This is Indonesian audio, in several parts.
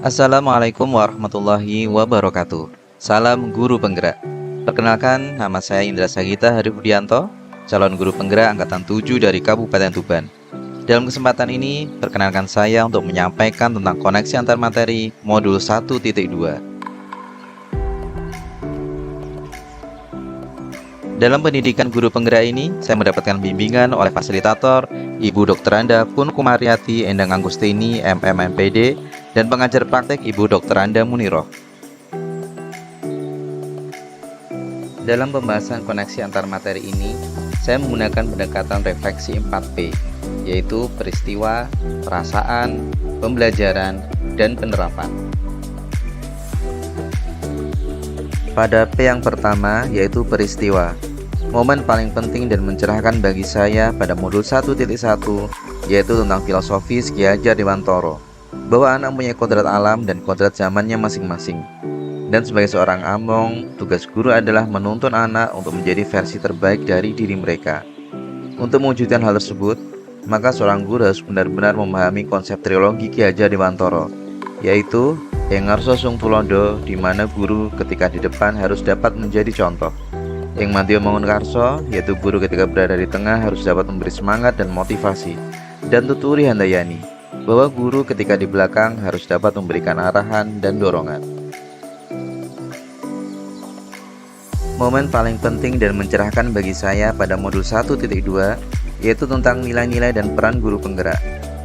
Assalamualaikum warahmatullahi wabarakatuh. Salam guru penggerak. Perkenalkan, nama saya Indra Sagita Haribudianto, calon guru penggerak angkatan 7 dari Kabupaten Tuban. Dalam kesempatan ini, perkenalkan saya untuk menyampaikan tentang koneksi antar materi modul 1.2. Dalam pendidikan guru penggerak ini, saya mendapatkan bimbingan oleh fasilitator Ibu Dr. Anda Pun Kumariati Endang Agustini, MMMPD, dan pengajar praktek Ibu Dr. Anda Muniroh. Dalam pembahasan koneksi antar materi ini, saya menggunakan pendekatan refleksi 4P, yaitu peristiwa, perasaan, pembelajaran, dan penerapan. Pada P yang pertama, yaitu peristiwa. Momen paling penting dan mencerahkan bagi saya pada modul 1.1 yaitu tentang filosofis Ki Hajar Dewantoro, bahwa anak mempunyai kodrat alam dan kodrat zamannya masing-masing. Dan sebagai seorang among, tugas guru adalah menuntun anak untuk menjadi versi terbaik dari diri mereka. Untuk mewujudkan hal tersebut, maka seorang guru harus benar-benar memahami konsep trilogi Ki Hajar Dewantoro, yaitu Ing Ngarsa Sung Tulodo, di mana guru ketika di depan harus dapat menjadi contoh. Ing Mantio Mangun Karso, yaitu guru ketika berada di tengah harus dapat memberi semangat dan motivasi. Dan Tuturi Handayani, bahwa guru ketika di belakang harus dapat memberikan arahan dan dorongan. Momen paling penting dan mencerahkan bagi saya pada modul 1.2 yaitu tentang nilai-nilai dan peran guru penggerak,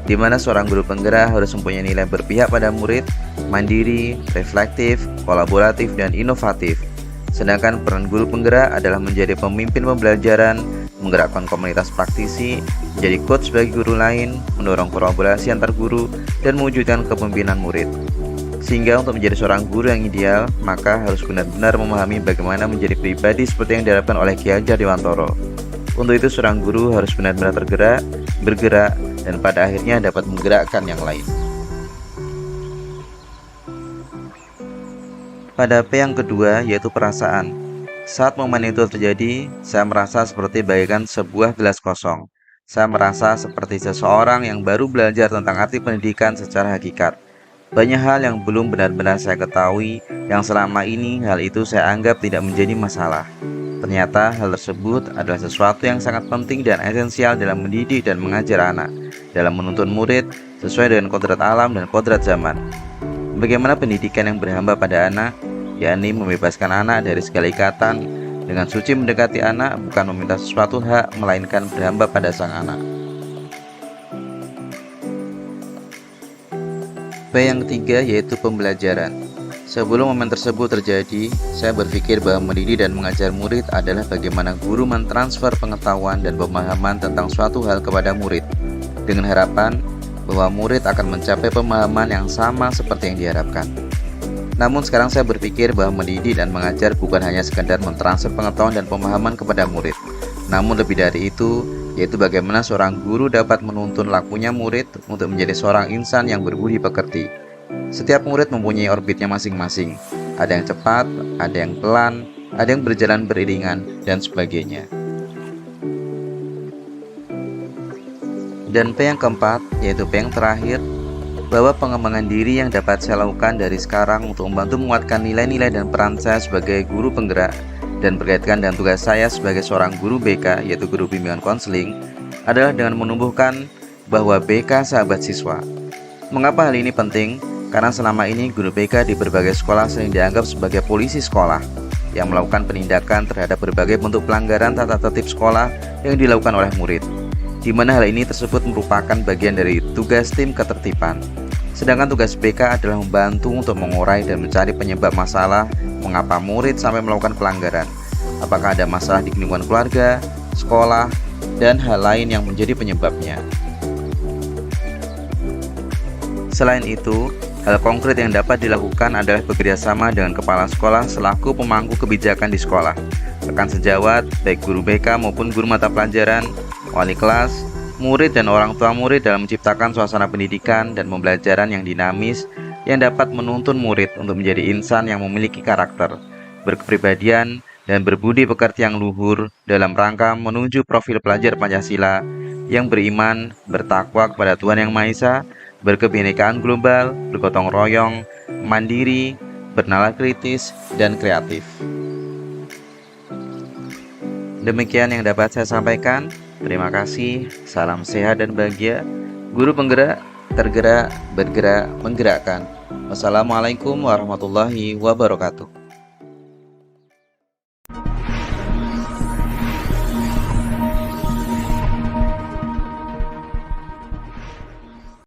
di mana seorang guru penggerak harus mempunyai nilai berpihak pada murid, mandiri, reflektif, kolaboratif, dan inovatif. Sedangkan peran guru penggerak adalah menjadi pemimpin pembelajaran, menggerakkan komunitas praktisi, menjadi coach bagi guru lain, mendorong kolaborasi antar guru, dan mewujudkan kepemimpinan murid. Sehingga untuk menjadi seorang guru yang ideal, maka harus benar-benar memahami bagaimana menjadi pribadi seperti yang diharapkan oleh Ki Hajar Dewantoro. Untuk itu seorang guru harus benar-benar tergerak, bergerak, dan pada akhirnya dapat menggerakkan yang lain. Pada P yang kedua, yaitu perasaan. Saat momen itu terjadi, saya merasa seperti bagaikan sebuah gelas kosong. Saya merasa seperti seseorang yang baru belajar tentang arti pendidikan secara hakikat. Banyak hal yang belum benar-benar saya ketahui, yang selama ini hal itu saya anggap tidak menjadi masalah. Ternyata hal tersebut adalah sesuatu yang sangat penting dan esensial dalam mendidik dan mengajar anak, dalam menuntun murid sesuai dengan kodrat alam dan kodrat zaman. Bagaimana pendidikan yang berhamba pada anak, yakni membebaskan anak dari segala ikatan, dengan suci mendekati anak, bukan meminta sesuatu hak, melainkan berhamba pada sang anak. P yang ketiga, yaitu pembelajaran. Sebelum momen tersebut terjadi, saya berpikir bahwa mendidik dan mengajar murid adalah bagaimana guru mentransfer pengetahuan dan pemahaman tentang suatu hal kepada murid, dengan harapan bahwa murid akan mencapai pemahaman yang sama seperti yang diharapkan. Namun sekarang saya berpikir bahwa mendidik dan mengajar bukan hanya sekedar mentransfer pengetahuan dan pemahaman kepada murid, namun lebih dari itu, yaitu bagaimana seorang guru dapat menuntun lakunya murid untuk menjadi seorang insan yang berbudi pekerti. Setiap murid mempunyai orbitnya masing-masing, ada yang cepat, ada yang pelan, ada yang berjalan beriringan, dan sebagainya. Dan P yang keempat, yaitu P yang terakhir, bahwa pengembangan diri yang dapat saya lakukan dari sekarang untuk membantu menguatkan nilai-nilai dan peran saya sebagai guru penggerak dan berkaitan dengan tugas saya sebagai seorang guru BK, yaitu guru bimbingan konseling, adalah dengan menumbuhkan bahwa BK sahabat siswa. Mengapa hal ini penting? Karena selama ini guru BK di berbagai sekolah sering dianggap sebagai polisi sekolah yang melakukan penindakan terhadap berbagai bentuk pelanggaran tata tertib sekolah yang dilakukan oleh murid, di mana hal ini tersebut merupakan bagian dari tugas tim ketertiban. Sedangkan tugas BK adalah membantu untuk mengurai dan mencari penyebab masalah mengapa murid sampai melakukan pelanggaran. Apakah ada masalah di lingkungan keluarga, sekolah, dan hal lain yang menjadi penyebabnya. Selain itu, hal konkret yang dapat dilakukan adalah bekerjasama dengan kepala sekolah selaku pemangku kebijakan di sekolah, rekan sejawat, baik guru BK maupun guru mata pelajaran, wali kelas, murid dan orang tua murid dalam menciptakan suasana pendidikan dan pembelajaran yang dinamis yang dapat menuntun murid untuk menjadi insan yang memiliki karakter, berkepribadian, dan berbudi pekerti yang luhur dalam rangka menuju profil pelajar Pancasila yang beriman, bertakwa kepada Tuhan Yang Maha Esa, berkebinekaan global, bergotong royong, mandiri, bernalar kritis, dan kreatif. Demikian yang dapat saya sampaikan. Terima kasih. Salam sehat dan bahagia. Guru penggerak, tergerak, bergerak, menggerakkan. Wassalamualaikum warahmatullahi wabarakatuh.